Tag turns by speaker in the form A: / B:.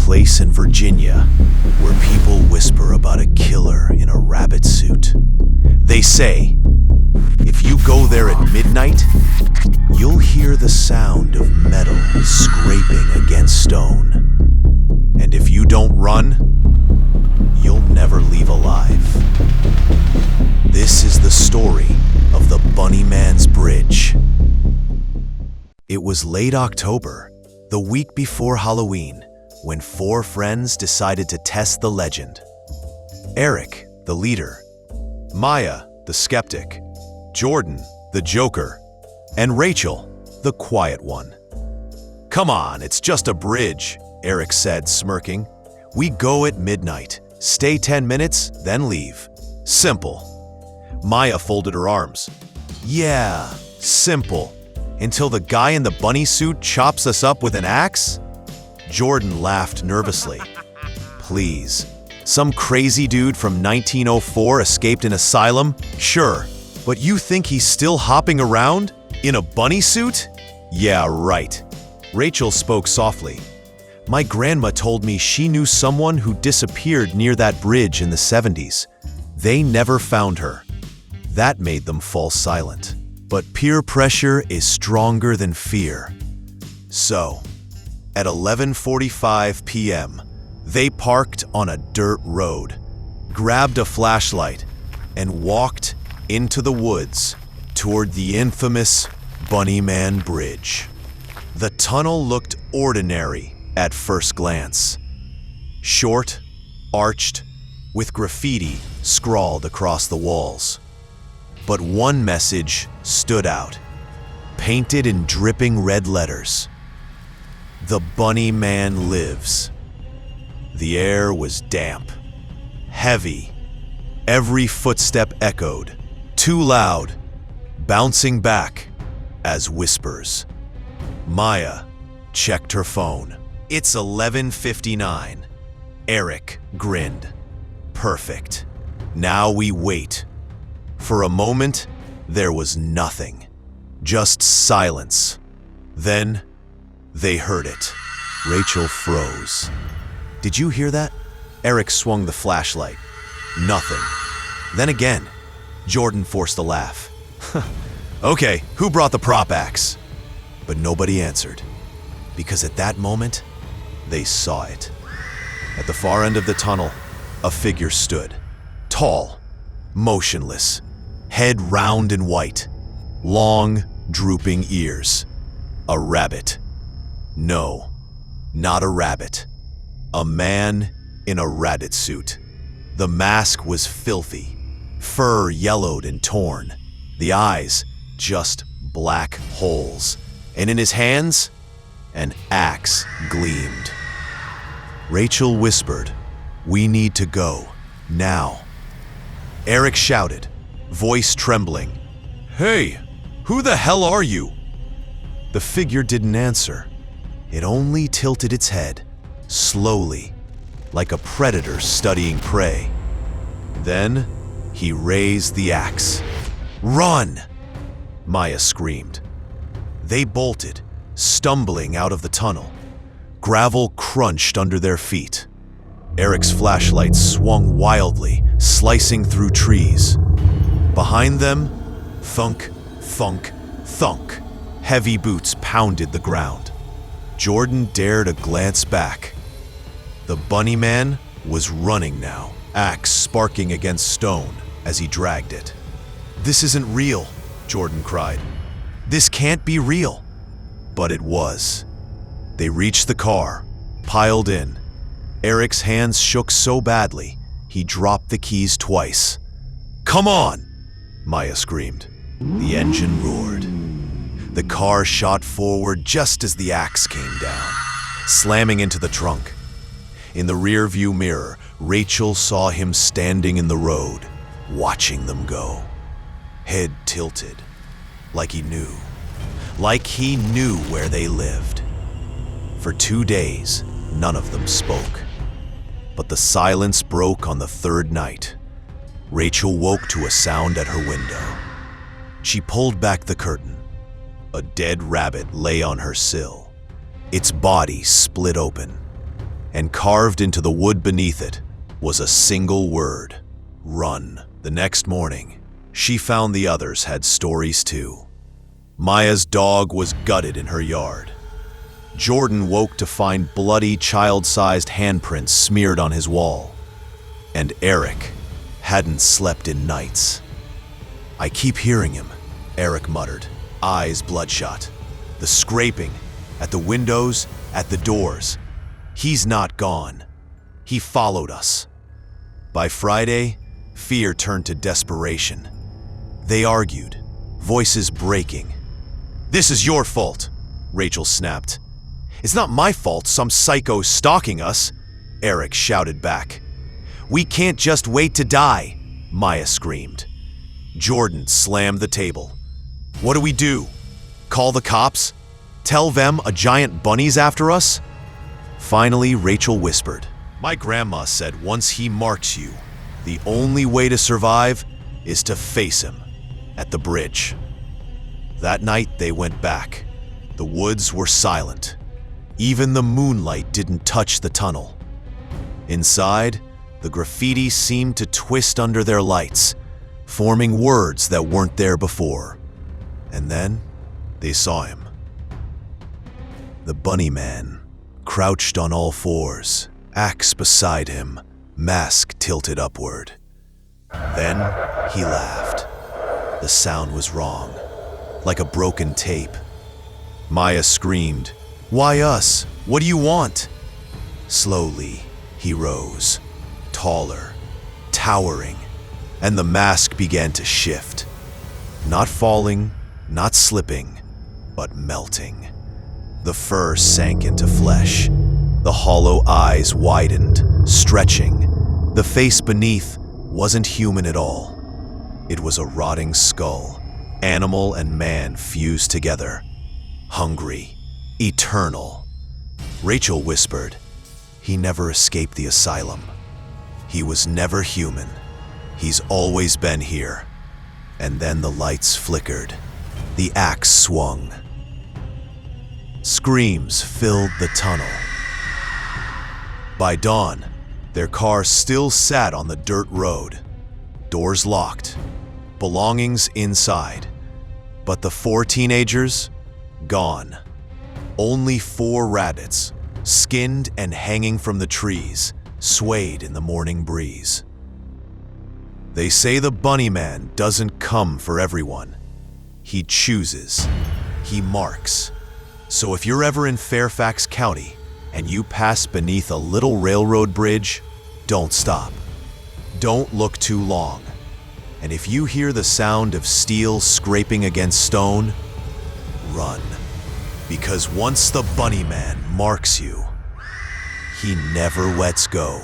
A: place in Virginia where people whisper about a killer in a rabbit suit. They say, if you go there at midnight, you'll hear the sound of metal scraping against stone. And if you don't run, you'll never leave alive. This is the story of the Bunnyman's Bridge. It was late October, the week before Halloween, when four friends decided to test the legend. Eric, the leader, Maya, the skeptic, Jordan, the joker, and Rachel, the quiet one. "Come on, it's just a bridge," Eric said, smirking. "We go at midnight, stay 10 minutes, then leave. Simple." Maya folded her arms. "Yeah, simple. Until the guy in the bunny suit chops us up with an axe?" Jordan laughed nervously. "Please, some crazy dude from 1904 escaped an asylum? Sure, but you think he's still hopping around? In a bunny suit? Yeah, right." Rachel spoke softly. "My grandma told me she knew someone who disappeared near that bridge in the 70s. They never found her. That made them fall silent. But peer pressure is stronger than fear." So, at 11:45 p.m., they parked on a dirt road, grabbed a flashlight, and walked into the woods toward the infamous Bunnyman Bridge. The tunnel looked ordinary at first glance. Short, arched, with graffiti scrawled across the walls. But one message stood out, painted in dripping red letters. "The Bunnyman lives." The air was damp, heavy. Every footstep echoed, too loud, bouncing back as whispers. Maya checked her phone. "It's 11:59. Eric grinned. "Perfect. Now we wait." For a moment, there was nothing. Just silence. Then, they heard it. Rachel froze. "Did you hear that?" Eric swung the flashlight. Nothing. Then again, Jordan forced a laugh. "Okay, who brought the prop axe?" But nobody answered, because at that moment, they saw it. At the far end of the tunnel, a figure stood. Tall, motionless, head round and white, long, drooping ears. A rabbit. No, not a rabbit. A man in a rabbit suit. The mask was filthy, fur yellowed and torn, the eyes just black holes, and in his hands, an axe gleamed. Rachel whispered, "We need to go, now." Eric shouted, voice trembling, "Hey, who the hell are you?" The figure didn't answer. It only tilted its head, slowly, like a predator studying prey. Then he raised the axe. "Run!" Maya screamed. They bolted, stumbling out of the tunnel. Gravel crunched under their feet. Eric's flashlight swung wildly, slicing through trees. Behind them, thunk, thunk, thunk. Heavy boots pounded the ground. Jordan dared a glance back. The Bunnyman was running now, axe sparking against stone as he dragged it. "This isn't real," Jordan cried. "This can't be real." But it was. They reached the car, piled in. Eric's hands shook so badly, he dropped the keys twice. "Come on!" Maya screamed. The engine roared. The car shot forward just as the axe came down, slamming into the trunk. In the rearview mirror, Rachel saw him standing in the road, watching them go. Head tilted, like he knew. Like he knew where they lived. For 2 days, none of them spoke. But the silence broke on the third night. Rachel woke to a sound at her window. She pulled back the curtain. A dead rabbit lay on her sill, its body split open. and carved into the wood beneath it was a single word: run. The next morning, she found the others had stories too. Maya's dog was gutted in her yard. Jordan woke to find bloody, child-sized handprints smeared on his wall. And Eric hadn't slept in nights. "I keep hearing him," Eric muttered, eyes bloodshot. "The scraping, at the windows, at the doors. He's not gone. He followed us." By Friday, fear turned to desperation. They argued, voices breaking. "This is your fault," Rachel snapped. "It's not my fault some psycho's stalking us," Eric shouted back. "We can't just wait to die," Maya screamed. Jordan slammed the table. "What do we do? Call the cops? Tell them a giant bunny's after us?" Finally, Rachel whispered, "My grandma said once he marks you, the only way to survive is to face him at the bridge." That night they went back. The woods were silent. Even the moonlight didn't touch the tunnel. Inside, the graffiti seemed to twist under their lights, forming words that weren't there before. And then they saw him. The bunny man, crouched on all fours, axe beside him, mask tilted upward. Then he laughed. The sound was wrong, like a broken tape. Maya screamed, "Why us? What do you want?" Slowly, he rose, taller, towering, and the mask began to shift. Not falling, not slipping, but melting. The fur sank into flesh. The hollow eyes widened, stretching. The face beneath wasn't human at all. It was a rotting skull, animal and man fused together. Hungry, eternal. Rachel whispered, "He never escaped the asylum. He was never human. He's always been here." And then the lights flickered. The axe swung. Screams filled the tunnel. By dawn, their car still sat on the dirt road. Doors locked, belongings inside. But the 4 teenagers, gone. Only 4 rabbits, skinned and hanging from the trees, swayed in the morning breeze. They say the bunny man doesn't come for everyone. He chooses. He marks. So if you're ever in Fairfax County and you pass beneath a little railroad bridge, don't stop. Don't look too long. And if you hear the sound of steel scraping against stone, run. Because once the bunny man marks you, he never lets go.